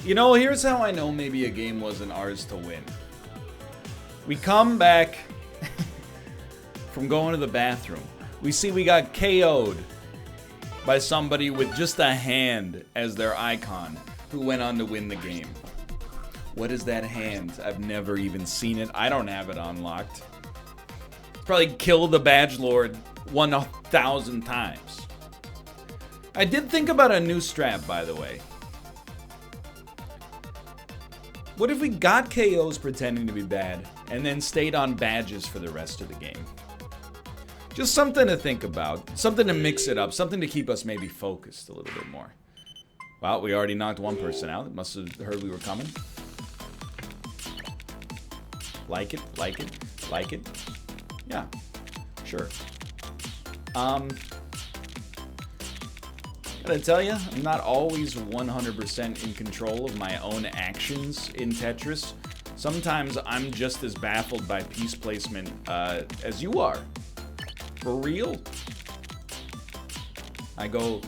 You know, here's how I know maybe a game wasn't ours to win. We come back from going to the bathroom. We see we got KO'd by somebody with just a hand as their icon who went on to win the game. What is that hand? I've never even seen it. I don't have it unlocked. Probably killed the Badge Lord 1,000 times. I did think about a new strat, by the way. What if we got KOs pretending to be bad and then stayed on badges for the rest of the game? Just something to think about. Something to mix it up. Something to keep us maybe focused a little bit more. Well, we already knocked one person out. It must have heard we were coming. Like it, like it, like it. Yeah, sure. Gotta tell you, I'm not always 100% in control of my own actions in Tetris. Sometimes I'm just as baffled by piece placement as you are. For real. I go,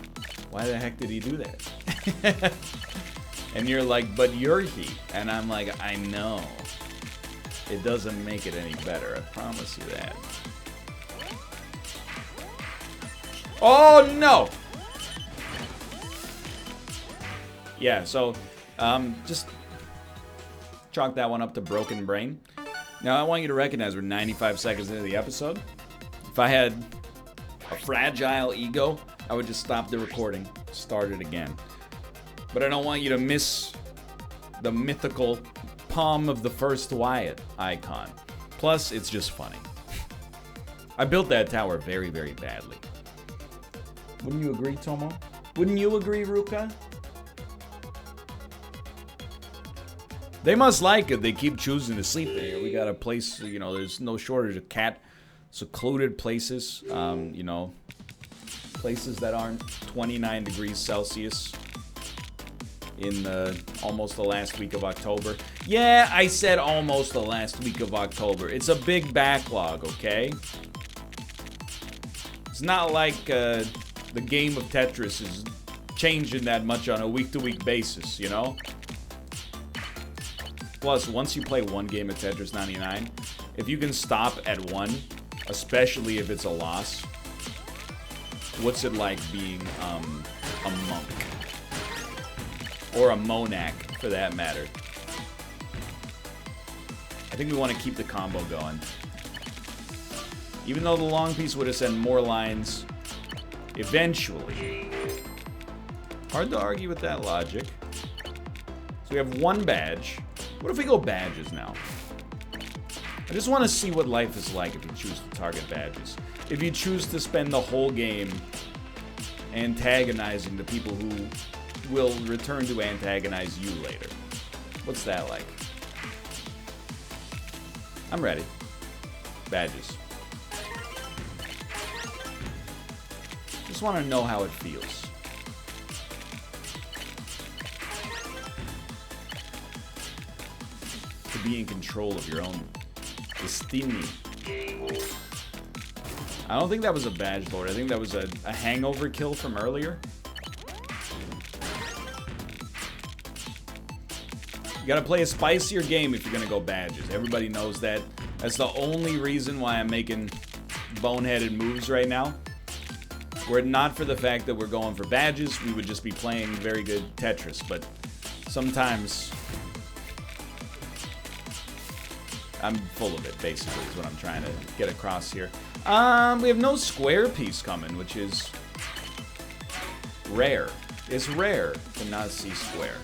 why the heck did he do that? And you're like, but you're he. And I'm like, I know. It doesn't make it any better, I promise you that. Oh no! Yeah, so just chalk that one up to broken brain. Now I want you to recognize we're 95 seconds into the episode. If I had a fragile ego, I would just stop the recording, start it again. But I don't want you to miss the mythical palm of the first Wyatt icon. Plus, it's just funny. I built that tower very, very badly. Wouldn't you agree, Tomo? Wouldn't you agree, Ruka? They must like it. They keep choosing to sleep there. We got a place, you know, there's no shortage of secluded places, you know, places that aren't 29 degrees Celsius in almost the last week of October. Yeah, I said almost the last week of October. It's a big backlog, okay? It's not like the game of Tetris is changing that much on a week-to-week basis, you know? Plus, once you play one game of Tetris 99, if you can stop at one, especially if it's a loss, what's it like being a monk? Or a monarch, for that matter. I think we want to keep the combo going. Even though the long piece would have sent more lines eventually. Hard to argue with that logic. So we have one badge. What if we go badges now? I just want to see what life is like if you choose to target badges. If you choose to spend the whole game antagonizing the people who will return to antagonize you later. What's that like? I'm ready. Badges. Just want to know how it feels. To be in control of your own destiny. I don't think that was a badge lord. I think that was a hangover kill from earlier. You gotta play a spicier game if you're gonna go badges. Everybody knows that. That's the only reason why I'm making boneheaded moves right now. Were it not for the fact that we're going for badges, we would just be playing very good Tetris. But sometimes I'm full of it, basically, is what I'm trying to get across here. We have no square piece coming, which is rare. It's rare to not see square.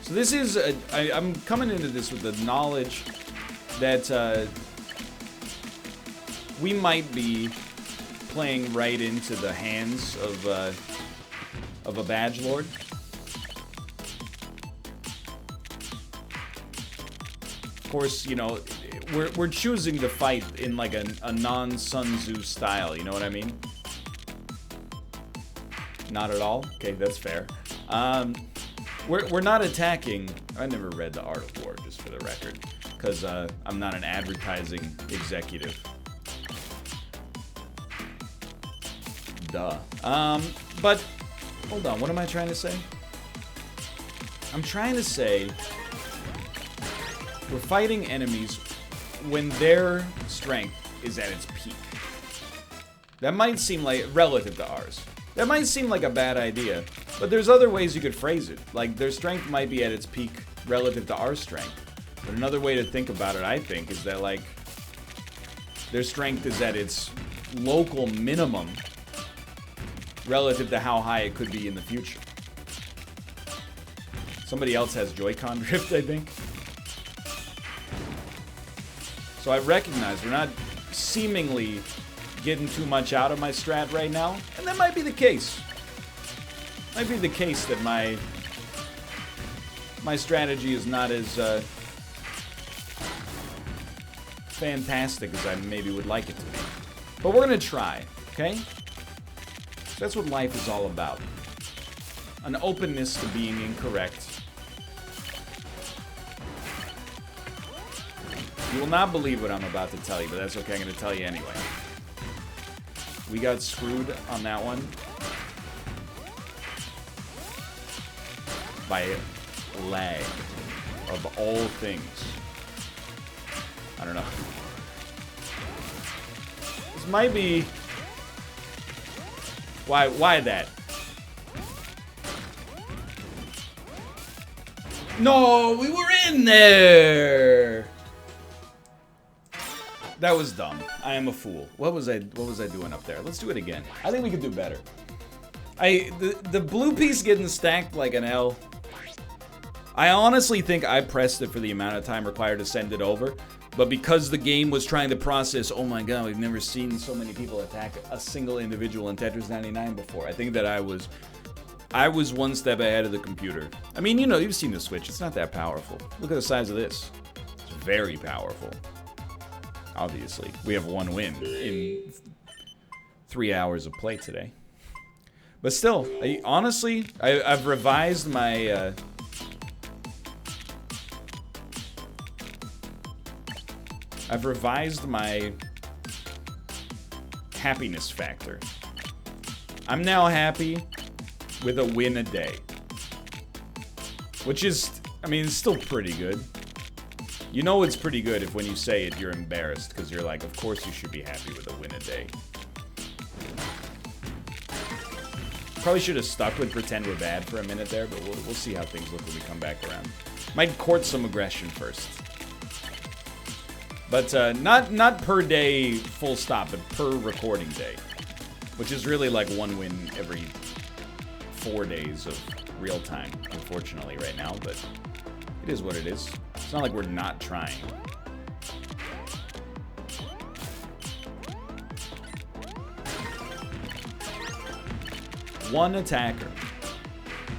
So this is, I'm coming into this with the knowledge that we might be playing right into the hands of a badge lord. Of course, you know, we're choosing to fight in like a non-Sun Tzu style, you know what I mean? Not at all? Okay, that's fair. We're not attacking. I never read The Art of War, just for the record, because I'm not an advertising executive. Duh. But hold on, what am I trying to say? I'm trying to say we're fighting enemies when their strength is at its peak. That might seem like, relative to ours, that might seem like a bad idea, but there's other ways you could phrase it. Like, their strength might be at its peak relative to our strength. But another way to think about it, I think, is that, like, their strength is at its local minimum relative to how high it could be in the future. Somebody else has Joy-Con drift, I think. So I recognize we're not seemingly getting too much out of my strat right now, and that might be the case. Might be the case that my strategy is not as fantastic as I maybe would like it to be. But we're gonna try, okay? That's what life is all about. An openness to being incorrect. You will not believe what I'm about to tell you, but that's okay, I'm gonna tell you anyway. We got screwed on that one by lag, of all things. I don't know. This might be... Why that? No, we were in there! That was dumb. I am a fool. What was I doing up there? Let's do it again. I think we could do better. The blue piece getting stacked like an L. I honestly think I pressed it for the amount of time required to send it over, but because the game was trying to process, oh my god, we've never seen so many people attack a single individual in Tetris 99 before. I think that I was one step ahead of the computer. I mean, you know, you've seen the Switch. It's not that powerful. Look at the size of this. It's very powerful. Obviously, we have one win in 3 hours of play today. But still, honestly, I've revised my... I've revised my happiness factor. I'm now happy with a win a day. Which is, I mean, it's still pretty good. You know it's pretty good if when you say it, you're embarrassed, because you're like, of course you should be happy with a win a day. Probably should have stuck with pretend we're bad for a minute there, but we'll see how things look when we come back around. Might court some aggression first. But not per day full stop, but per recording day. Which is really like one win every 4 days of real time, unfortunately, right now. But it is what it is. It's not like we're not trying. One attacker.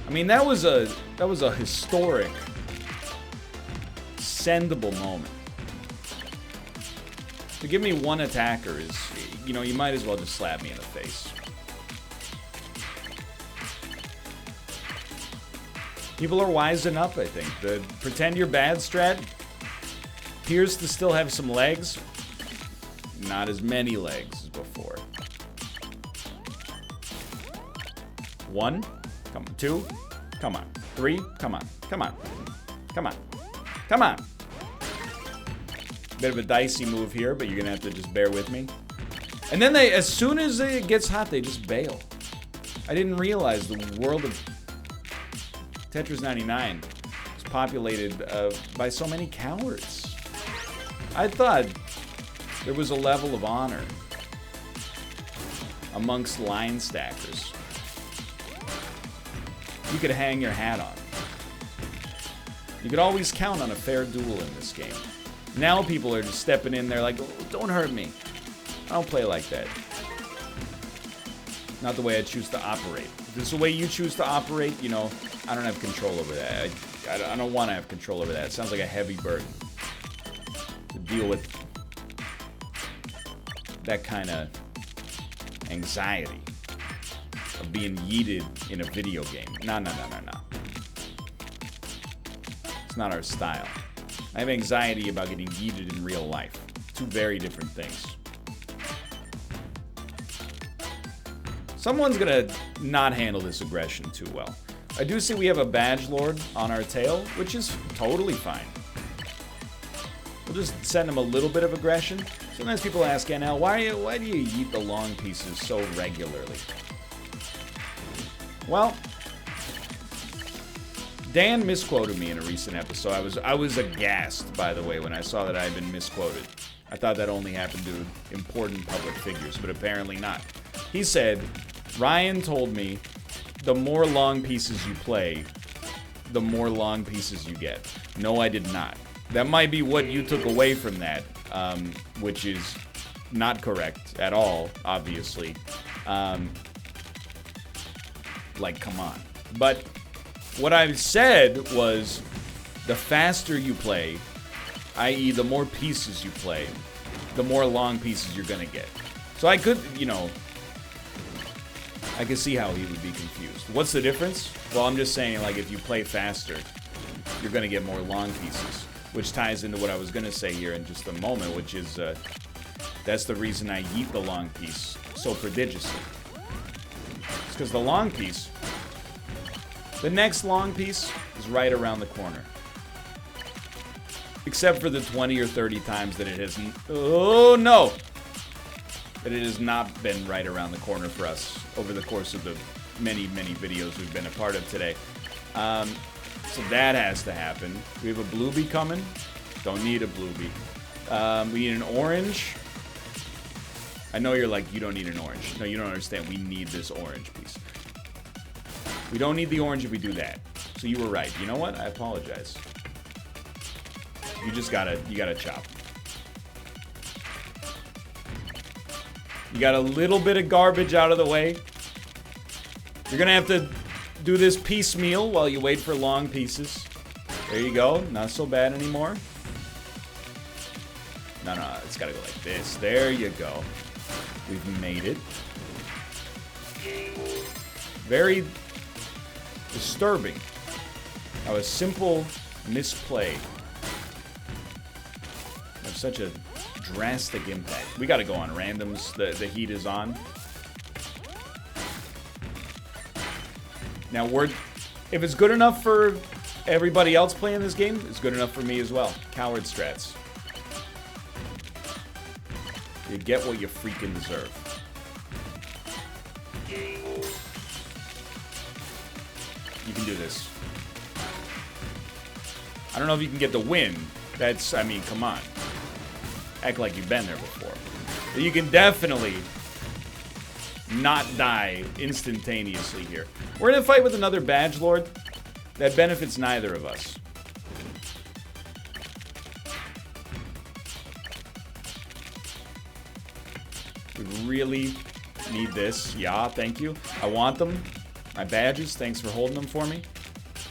I mean, that was a historic, sendable moment. To give me one attacker is, you know, you might as well just slap me in the face. People are wising up, I think. The pretend you're bad strat appears to still have some legs. Not as many legs as before. 1, come on. 2, come on. 3, come on. Come on. Come on. Come on. Bit of a dicey move here, but you're gonna have to just bear with me. And then they, as soon as it gets hot, they just bail. I didn't realize the world of Tetris 99 is populated by so many cowards. I thought there was a level of honor amongst line stackers you could hang your hat on. You could always count on a fair duel in this game. Now people are just stepping in there like, oh, don't hurt me. I don't play like that. Not the way I choose to operate. If this is the way you choose to operate, you know, I don't have control over that. I don't want to have control over that. It sounds like a heavy burden to deal with that kind of anxiety of being yeeted in a video game. No. It's not our style. I have anxiety about getting yeeted in real life. Two very different things. Someone's gonna not handle this aggression too well. I do see we have a badge lord on our tail, which is totally fine. We'll just send him a little bit of aggression. Sometimes people ask, NL, why do you eat the long pieces so regularly? Well, Dan misquoted me in a recent episode. I was aghast, by the way, when I saw that I had been misquoted. I thought that only happened to important public figures, but apparently not. He said, Ryan told me the more long pieces you play, the more long pieces you get. No, I did not. That might be what you took away from that, which is not correct at all, obviously. Like, come on. But what I said was the faster you play, i.e. the more pieces you play, the more long pieces you're gonna get. So I could, I could see how he would be confused. What's the difference? Well, I'm just saying, like, if you play faster, you're gonna get more long pieces, which ties into what I was gonna say here in just a moment, which is, that's the reason I yeet the long piece so prodigiously. It's because the long piece, the next long piece is right around the corner. Except for the 20 or 30 times that it has... Oh, no! That it has not been right around the corner for us over the course of the many, many videos we've been a part of today. So that has to happen. We have a bluebee coming. Don't need a bluebee. We need an orange. I know you're like, you don't need an orange. No, you don't understand. We need this orange piece. We don't need the orange if we do that. So you were right. You know what? I apologize. You just gotta chop. You got a little bit of garbage out of the way. You're gonna have to do this piecemeal while you wait for long pieces. There you go. Not so bad anymore. No, it's gotta go like this. There you go. We've made it. Very disturbing how a simple misplay have such a drastic impact. We gotta go on randoms. The heat is on. Now, if it's good enough for everybody else playing this game, it's good enough for me as well. Coward strats. You get what you freaking deserve. You can do this. I don't know if you can get the win. That's, I mean, come on. Act like you've been there before. But you can definitely not die instantaneously here. We're in a fight with another badge lord that benefits neither of us. We really need this. Yeah, thank you. I want them. My badges, thanks for holding them for me.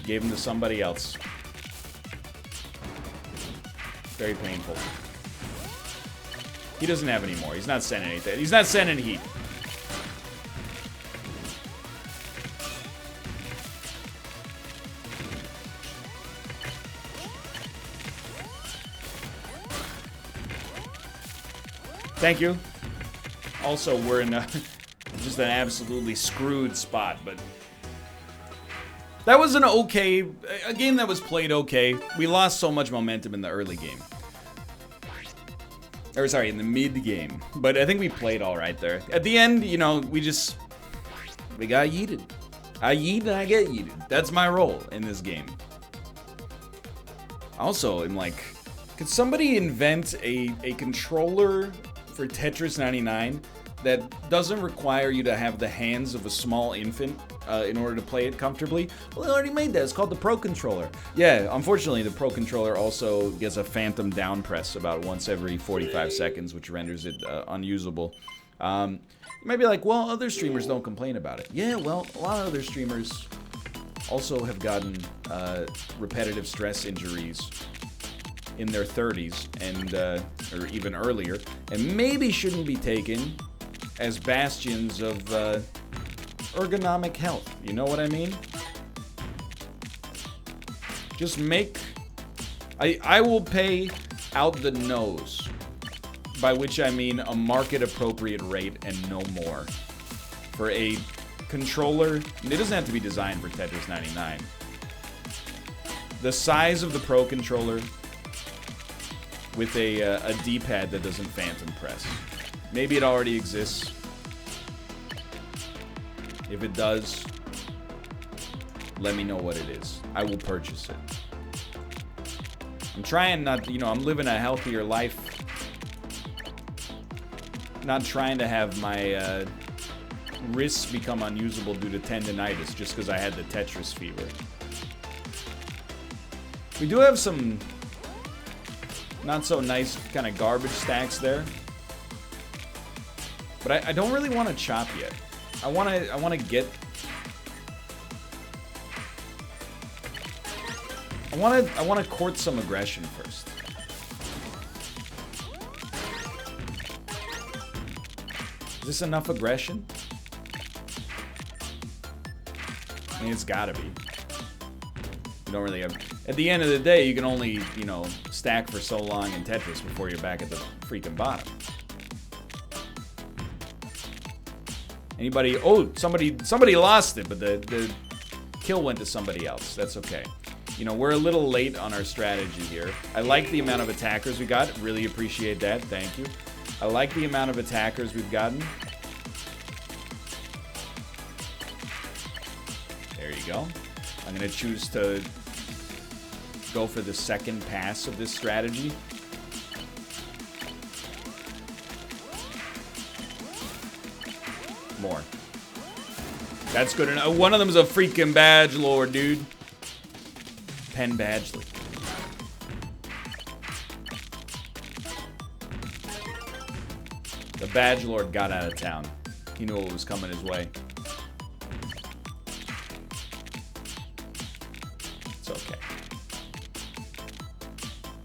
Gave them to somebody else. Very painful. He doesn't have any more. He's not sending anything. He's not sending heat. Thank you. Also, we're in just an absolutely screwed spot, but that was a game that was played okay. We lost so much momentum in the early game. Or sorry, in the mid game. But I think we played all right there. At the end, we got yeeted. I yeet and I get yeeted. That's my role in this game. Also, I'm like, could somebody invent a controller for Tetris 99 that doesn't require you to have the hands of a small infant in order to play it comfortably? Well, they already made that. It's called the Pro Controller. Yeah, unfortunately, the Pro Controller also gets a phantom down press about once every 45 seconds, which renders it unusable. You might be like, well, other streamers don't complain about it. Yeah, well, a lot of other streamers also have gotten repetitive stress injuries in their 30s and or even earlier, and maybe shouldn't be taken as bastions of ergonomic health. You know what I mean? Just make... I will pay out the nose, by which I mean a market-appropriate rate and no more, for a controller, it doesn't have to be designed for Tetris 99. The size of the Pro controller with a D-pad that doesn't phantom press. Maybe it already exists. If it does, let me know what it is. I will purchase it. I'm trying not, I'm living a healthier life. Not trying to have my wrists become unusable due to tendinitis just because I had the Tetris fever. We do have some not so nice kind of garbage stacks there. But I don't really want to chop yet. I want to get... I want to court some aggression first. Is this enough aggression? I mean, it's gotta be. You don't really have... At the end of the day, you can only, stack for so long in Tetris before you're back at the freaking bottom. Anybody... Oh, somebody lost it, but the kill went to somebody else. That's okay. We're a little late on our strategy here. I like the amount of attackers we got. Really appreciate that. Thank you. I like the amount of attackers we've gotten. There you go. I'm going to choose to go for the second pass of this strategy. More. That's good enough. One of them's a freaking badge lord, dude. Penn Badgley. The badge lord got out of town. He knew what was coming his way. It's okay.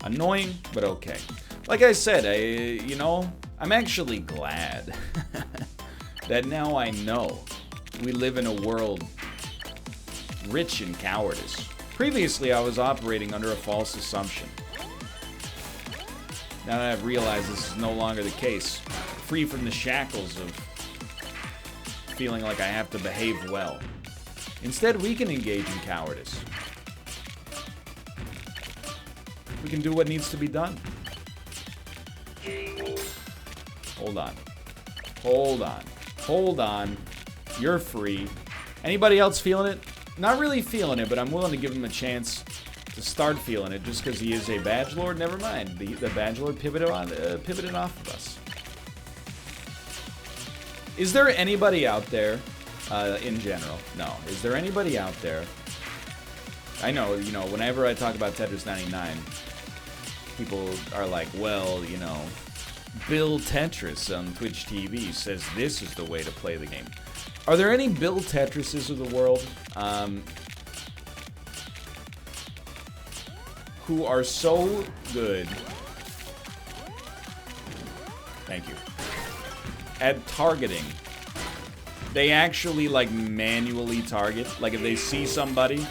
Annoying, but okay. Like I said, I'm actually glad that now I know we live in a world rich in cowardice. Previously, I was operating under a false assumption. Now that I've realized this is no longer the case, free from the shackles of feeling like I have to behave well. Instead, we can engage in cowardice. We can do what needs to be done. Hold on. Hold on. Hold on. You're free. Anybody else feeling it? Not really feeling it, but I'm willing to give him a chance to start feeling it just because he is a badge lord. Never mind. The badge lord pivoted off of us. Is there anybody out there, in general? No. Is there anybody out there? I know, whenever I talk about Tetris 99, people are like, well, Bill Tetris on Twitch TV says this is the way to play the game. Are there any Bill Tetrises of the world who are so good, thank you, at targeting? They actually manually target. Like if they see somebody,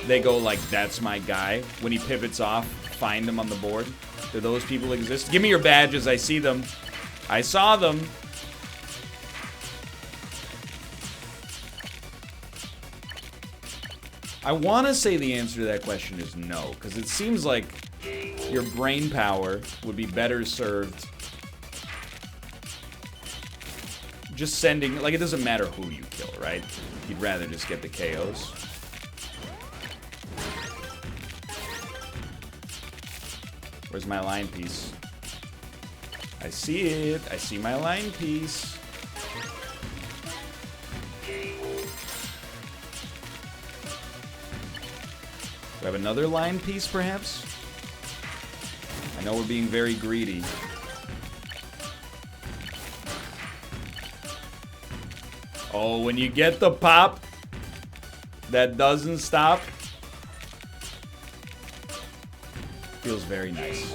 they go that's my guy. When he pivots off, find him on the board. Do those people exist? Give me your badges. I see them. I saw them. I want to say the answer to that question is no, because it seems like your brain power would be better served just sending, it doesn't matter who you kill, right? You'd rather just get the KOs. Where's my line piece? I see it. I see my line piece. Do I have another line piece, perhaps? I know we're being very greedy. Oh, when you get the pop that doesn't stop, feels very nice.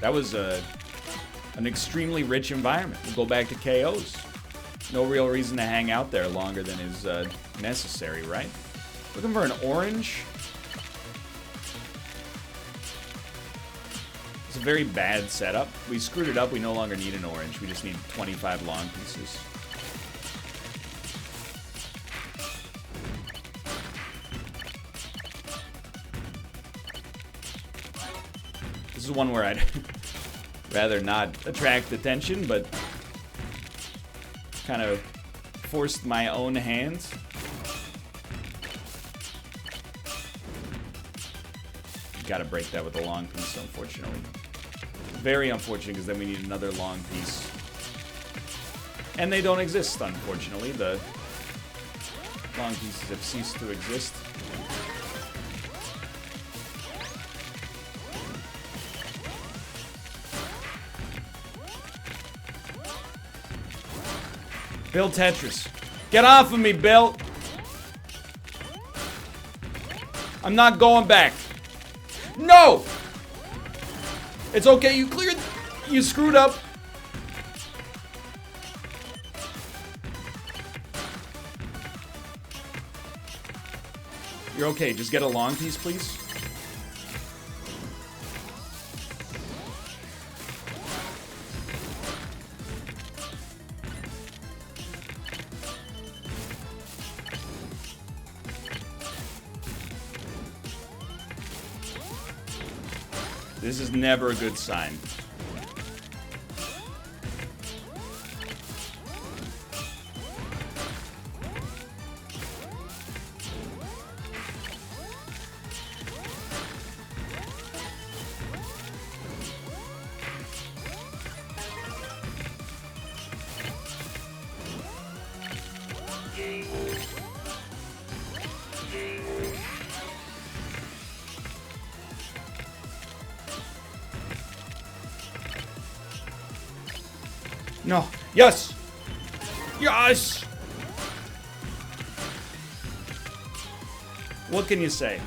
That was an extremely rich environment. We'll go back to KOs. No real reason to hang out there longer than is necessary, right? Looking for an orange. It's a very bad setup. We screwed it up. We no longer need an orange. We just need 25 long pieces. This is one where I'd rather not attract attention, but kind of forced my own hand. Gotta break that with a long piece, unfortunately. Very unfortunate, because then we need another long piece. And they don't exist, unfortunately. The long pieces have ceased to exist. Bill Tetris. Get off of me, Bill! I'm not going back. No! It's okay, you cleared... You screwed up. You're okay, just get a long piece, please. This is never a good sign. No. Yes! Yes! What can you say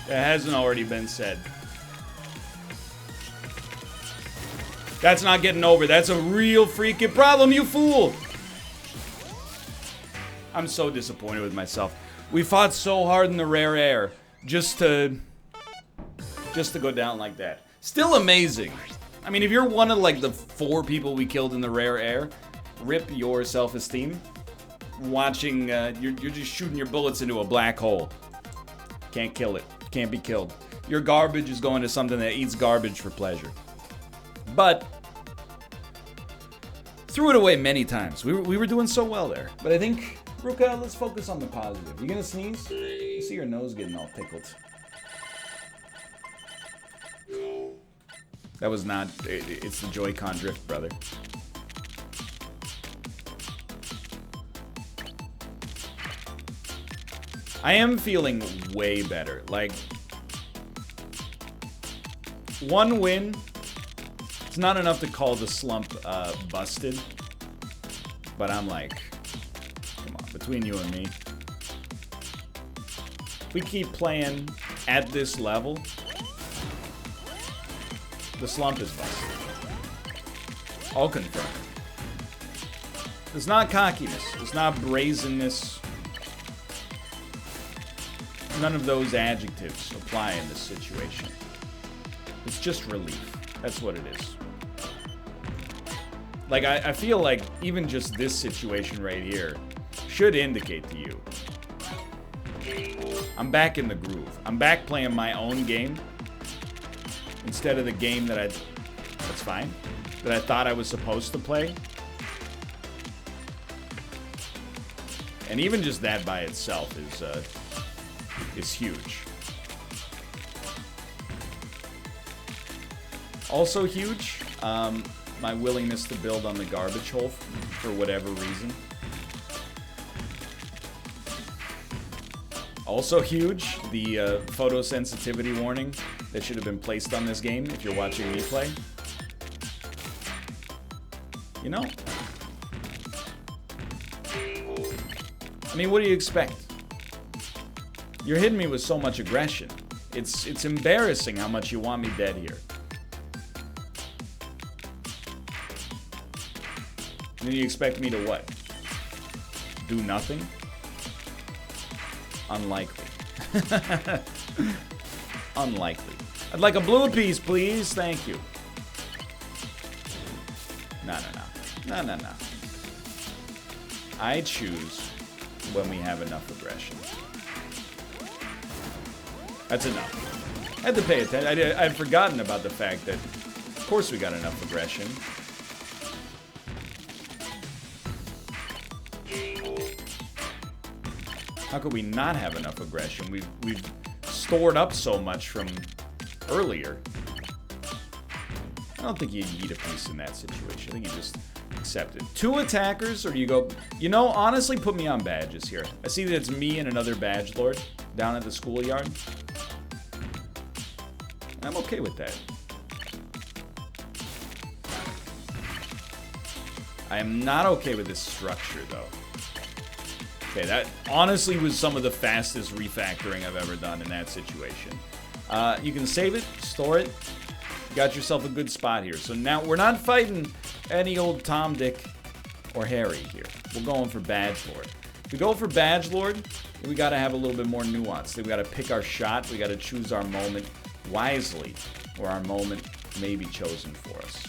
that hasn't already been said? That's not getting over. That's a real freaking problem, you fool! I'm so disappointed with myself. We fought so hard in the rare air just to go down like that. Still amazing. I mean, if you're one of, like, the 4 people we killed in the rare air, rip your self-esteem. Watching, you're just shooting your bullets into a black hole. Can't kill it. Can't be killed. Your garbage is going to something that eats garbage for pleasure. But threw it away many times. We were doing so well there. But I think, Ruka, let's focus on the positive. You gonna sneeze? I see your nose getting all pickled. That was not... It's the Joy-Con drift, brother. I am feeling way better. Like, one win, it's not enough to call the slump busted. But I'm like, come on, between you and me. If we keep playing at this level, the slump is busted. All confirmed. It's not cockiness. It's not brazenness. None of those adjectives apply in this situation. It's just relief. That's what it is. Like, I feel like even just this situation right here should indicate to you I'm back in the groove. I'm back playing my own game instead of the game that that's fine, that I thought I was supposed to play. And even just that by itself is huge. Also huge, my willingness to build on the garbage hole for whatever reason. Also huge, the photosensitivity warning that should have been placed on this game if you're watching me play. You know? I mean, what do you expect? You're hitting me with so much aggression. It's embarrassing how much you want me dead here. And then you expect me to what? Do nothing? Unlikely. Unlikely. I'd like a blue piece, please. Thank you. No. I choose when we have enough aggression. That's enough. I had to pay attention. I'd forgotten about the fact that, of course, we got enough aggression. How could we not have enough aggression? We've stored up so much from earlier. I don't think you eat a piece in that situation. I think you just accept it. 2 attackers, or do you go... You know, honestly, put me on badges here. I see that it's me and another badge lord down at the schoolyard. I'm okay with that. I am not okay with this structure, though. Okay, that honestly was some of the fastest refactoring I've ever done in that situation. You can save it, store it. You got yourself a good spot here. So now we're not fighting any old Tom, Dick, or Harry here. We're going for Badge Lord. If we go for Badge Lord, we got to have a little bit more nuance. We got to pick our shot. We got to choose our moment wisely, or our moment may be chosen for us.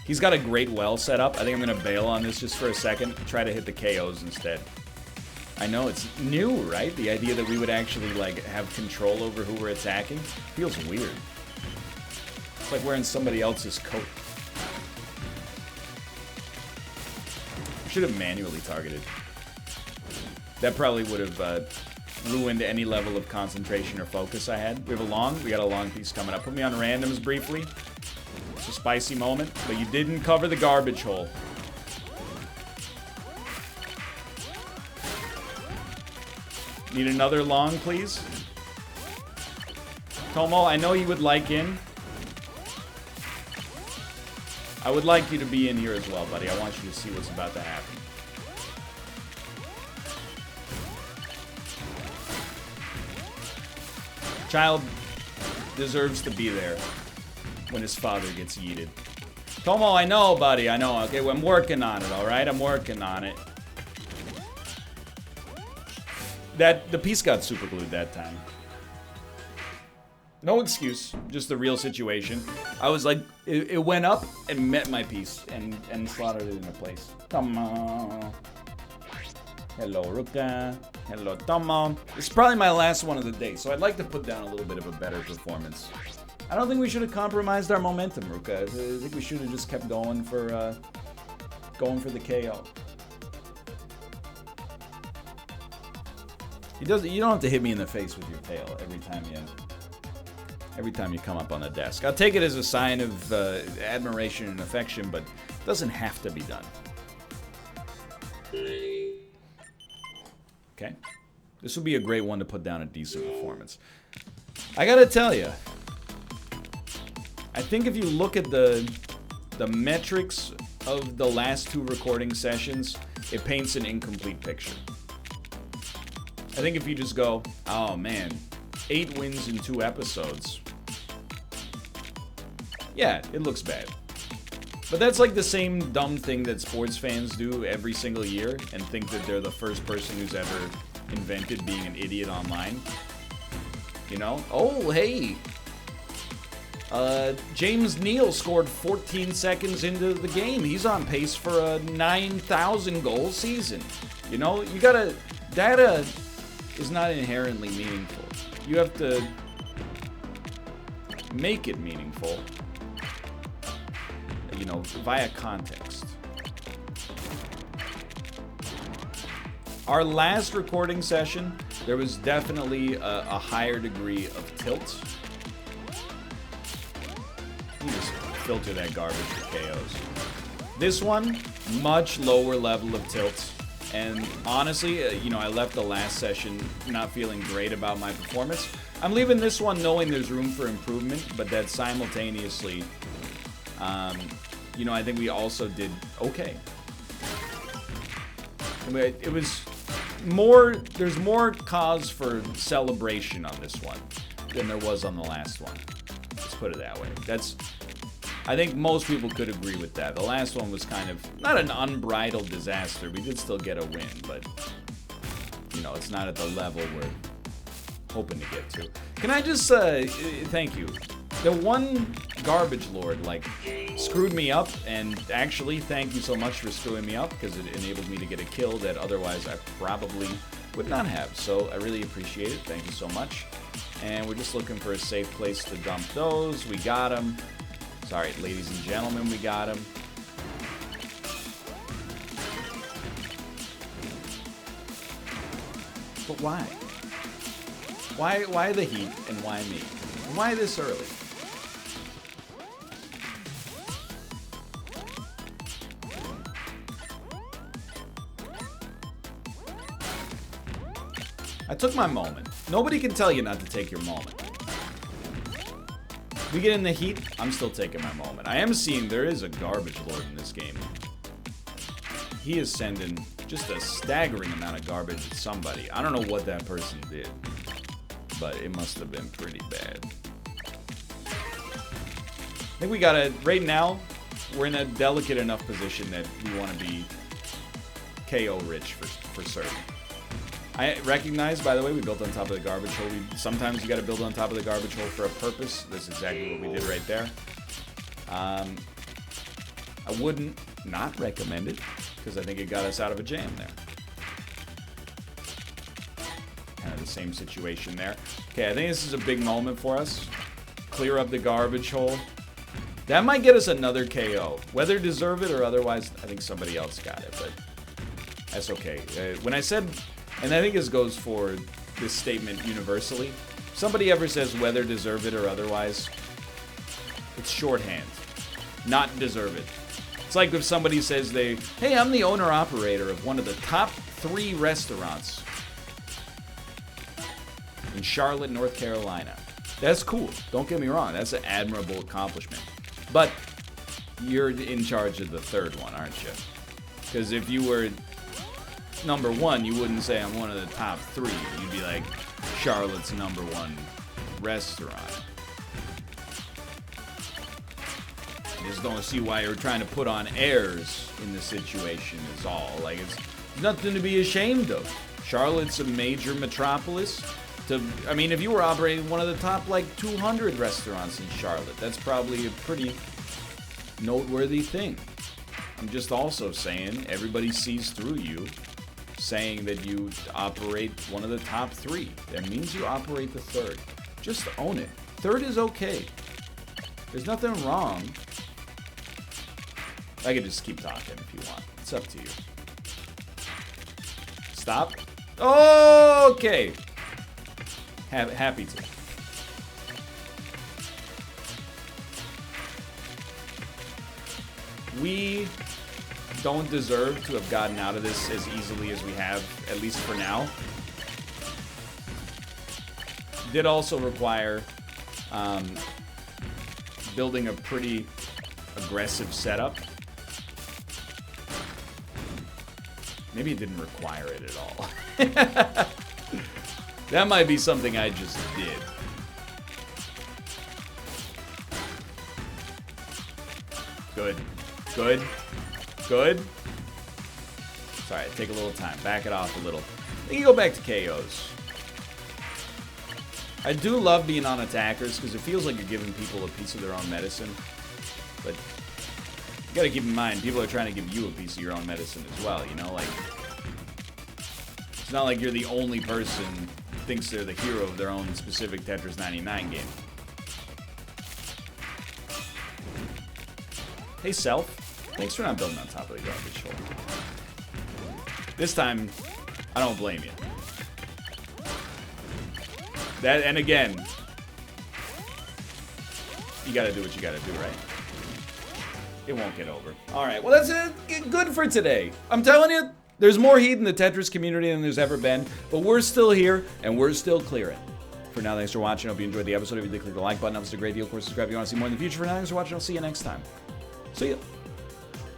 He's got a great well set up. I think I'm going to bail on this just for a second. Try to hit the KOs instead. I know, it's new, right? The idea that we would actually, like, have control over who we're attacking feels weird. It's like wearing somebody else's coat. I should have manually targeted. That probably would have ruined any level of concentration or focus I had. We got a long piece coming up. Put me on randoms briefly. It's a spicy moment, but you didn't cover the garbage hole. Need another long, please? Tomo, I know you would like in. I would like you to be in here as well, buddy. I want you to see what's about to happen. Child deserves to be there when his father gets yeeted. Tomo, I know, buddy. I know. Okay, well, I'm working on it, all right? I'm working on it. The piece got super glued that time. No excuse, just the real situation. I was like, it went up and met my piece and slotted it into place. Tomo. Hello, Ruka. Hello, Tomo. It's probably my last one of the day, so I'd like to put down a little bit of a better performance. I don't think we should have compromised our momentum, Ruka. I think we should have just kept going for the KO. You don't have to hit me in the face with your tail every time you come up on the desk. I'll take it as a sign of admiration and affection, but it doesn't have to be done. Okay. This would be a great one to put down a decent performance. I gotta tell you, I think if you look at the metrics of the last 2 recording sessions, it paints an incomplete picture. I think if you just go, oh man, 8 wins in 2 episodes. Yeah, it looks bad. But that's like the same dumb thing that sports fans do every single year and think that they're the first person who's ever invented being an idiot online. You know? Oh, hey. James Neal scored 14 seconds into the game. He's on pace for a 9,000 goal season. You know, you gotta... Data is not inherently meaningful. You have to make it meaningful, you know, via context. Our last recording session, there was definitely a higher degree of tilt. You just filter that garbage for KOs. This one, much lower level of tilt. And honestly, you know, I left the last session not feeling great about my performance. I'm leaving this one knowing there's room for improvement, but that simultaneously, you know, I think we also did okay. It was more, there's more cause for celebration on this one than there was on the last one. Let's put it that way. I think most people could agree with that. The last one was kind of, not an unbridled disaster. We did still get a win, but, you know, it's not at the level we're hoping to get to. Can I just, thank you. The one garbage lord, like, screwed me up, and actually, thank you so much for screwing me up, because it enabled me to get a kill that otherwise I probably would not have. So I really appreciate it. Thank you so much. And we're just looking for a safe place to dump those. We got them. Sorry, ladies and gentlemen, we got them. But why? Why the heat and why me? Why this early? I took my moment. Nobody can tell you not to take your moment. We get in the heat, I'm still taking my moment. I am seeing there is a garbage lord in this game. He is sending just a staggering amount of garbage at somebody. I don't know what that person did, but it must have been pretty bad. I think we gotta, right now, we're in a delicate enough position that we want to be KO rich for certain. I recognize, by the way, we built on top of the garbage hole. Sometimes you got to build on top of the garbage hole for a purpose. That's exactly what we did right there. I wouldn't not recommend it, because I think it got us out of a jam there. Kind of the same situation there. Okay, I think this is a big moment for us. Clear up the garbage hole. That might get us another KO. Whether deserve it or otherwise, I think somebody else got it, but that's okay. When I said... And I think this goes for this statement universally. If somebody ever says whether deserve it or otherwise, it's shorthand. Not deserve it. It's like if somebody says hey, I'm the owner-operator of one of the top 3 restaurants in Charlotte, North Carolina. That's cool. Don't get me wrong. That's an admirable accomplishment. But you're in charge of the 3rd one, aren't you? Because if you were... number 1, you wouldn't say I'm one of the top 3. You'd be like, Charlotte's number 1 restaurant. I just don't see why you're trying to put on airs in the situation is all. Like, it's nothing to be ashamed of. Charlotte's a major metropolis. I mean, if you were operating one of the top, like, 200 restaurants in Charlotte, that's probably a pretty noteworthy thing. I'm just also saying, everybody sees through you saying that you operate one of the top 3. That means you operate the 3rd. Just own it. 3rd is okay. There's nothing wrong. I could just keep talking if you want. It's up to you. Stop. Okay. Happy to. We don't deserve to have gotten out of this as easily as we have, at least for now. Did also require building a pretty aggressive setup. Maybe it didn't require it at all. That might be something I just did. Good. Good. Good. Sorry, take a little time. Back it off a little. You can go back to KOs. I do love being on attackers because it feels like you're giving people a piece of their own medicine. But you gotta keep in mind, people are trying to give you a piece of your own medicine as well, you know? Like, it's not like you're the only person who thinks they're the hero of their own specific Tetris 99 game. Hey, Self. Thanks for not building on top of the garbage hole. This time, I don't blame you. That, and again, you gotta do what you gotta do, right? It won't get over. Alright, well that's good for today. I'm telling you, there's more heat in the Tetris community than there's ever been, but we're still here, and we're still clearing. For now, thanks for watching. Hope you enjoyed the episode. If you did, click the like button. That was a great deal. Of course, subscribe if you want to see more in the future. For now, thanks for watching. I'll see you next time. See ya.